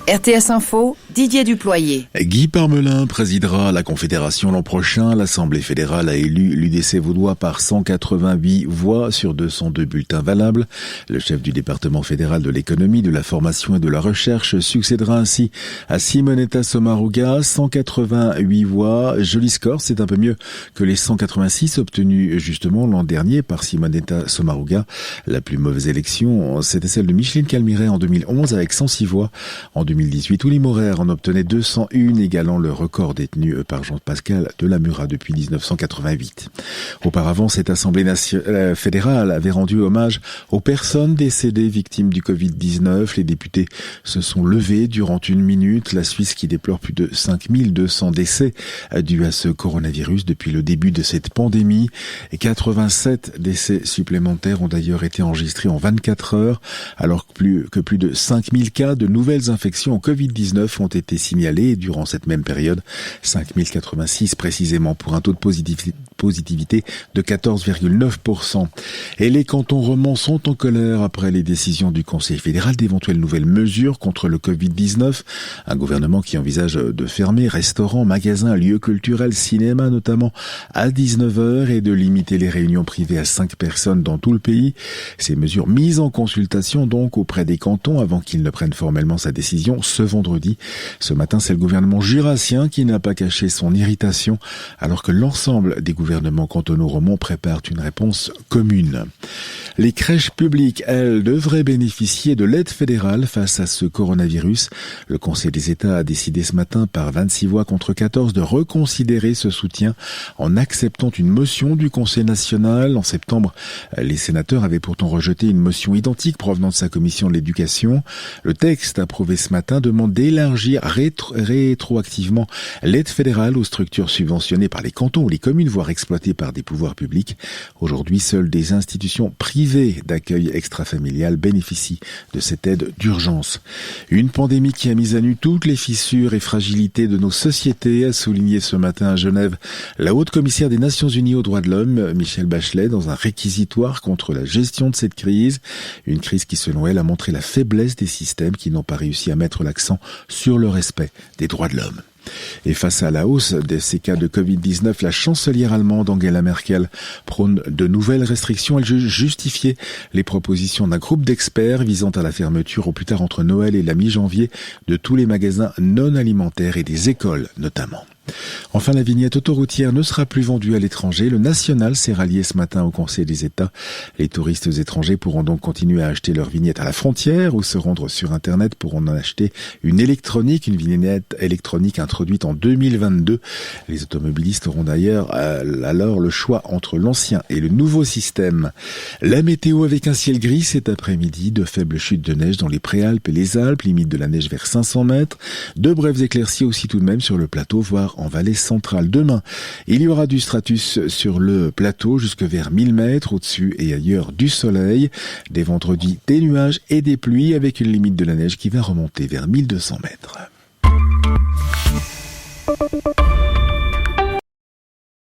RTS Info, Didier Duployer. Guy Parmelin présidera la Confédération l'an prochain. L'Assemblée fédérale a élu l'UDC vaudois par 188 voix sur 202 bulletins valables. Le chef du département fédéral de l'économie, de la formation et de la recherche succédera ainsi à Simonetta Sommaruga. 188 voix. Joli score, c'est un peu mieux que les 186 obtenus justement l'an dernier par Simonetta Sommaruga. La plus mauvaise élection, c'était celle de Micheline Calmiret en 2011 avec 106 voix. En 2018, Ouly Morer en obtenait 201, égalant le record détenu par Jean-Pascal Delamura depuis 1988. Auparavant, cette Assemblée fédérale avait rendu hommage aux personnes décédées victimes du Covid-19. Les députés se sont levés durant une minute. La Suisse qui déplore plus de 5200 décès dus à ce coronavirus depuis le début de cette pandémie. Et 87 décès supplémentaires ont d'ailleurs été enregistrés en 24 heures, alors que plus de 5000 cas de nouvelles infections au Covid-19 ont été signalés durant cette même période, 5086 précisément, pour un taux de positivité de 14,9%. Et les cantons romans sont en colère après les décisions du Conseil fédéral d'éventuelles nouvelles mesures contre le Covid-19. Un gouvernement qui envisage de fermer restaurants, magasins, lieux culturels, cinéma notamment à 19h et de limiter les réunions privées à 5 personnes dans tout le pays. Ces mesures mises en consultation donc auprès des cantons avant qu'ils ne prennent formellement sa décision ce vendredi. Ce matin, c'est le gouvernement jurassien qui n'a pas caché son irritation alors que l'ensemble des gouvernements cantonaux romans préparent une réponse commune. Les crèches publiques, elles, devraient bénéficier de l'aide fédérale face à ce coronavirus. Le Conseil des États a décidé ce matin par 26 voix contre 14 de reconsidérer ce soutien en acceptant une motion du Conseil national. En septembre, les sénateurs avaient pourtant rejeté une motion identique provenant de sa commission de l'éducation. Le texte approuvé ce matin demande d'élargir rétroactivement l'aide fédérale aux structures subventionnées par les cantons ou les communes, voire exploitées par des pouvoirs publics. Aujourd'hui, seules des institutions privées d'accueil extrafamilial bénéficient de cette aide d'urgence. Une pandémie qui a mis à nu toutes les fissures et fragilités de nos sociétés, a souligné ce matin à Genève la haute commissaire des Nations Unies aux droits de l'homme, Michelle Bachelet, dans un réquisitoire contre la gestion de cette crise. Une crise qui, selon elle, a montré la faiblesse des systèmes qui n'ont pas réussi à mettre l'accent sur le respect des droits de l'homme. Et face à la hausse de ces cas de Covid-19, la chancelière allemande Angela Merkel prône de nouvelles restrictions. Elle juge justifier les propositions d'un groupe d'experts visant à la fermeture au plus tard entre Noël et la mi-janvier de tous les magasins non alimentaires et des écoles notamment. Enfin, la vignette autoroutière ne sera plus vendue à l'étranger. Le national s'est rallié ce matin au Conseil des États. Les touristes étrangers pourront donc continuer à acheter leur vignette à la frontière ou se rendre sur Internet pour en acheter une vignette électronique introduite en 2022. Les automobilistes auront d'ailleurs alors le choix entre l'ancien et le nouveau système. La météo avec un ciel gris cet après-midi, de faibles chutes de neige dans les Préalpes et les Alpes, limite de la neige vers 500 mètres. De brèves éclaircies aussi tout de même sur le plateau, voire en vallée centrale. Demain, il y aura du stratus sur le plateau jusque vers 1000 mètres au-dessus et ailleurs du soleil. Dès vendredi, des nuages et des pluies avec une limite de la neige qui va remonter vers 1200 mètres.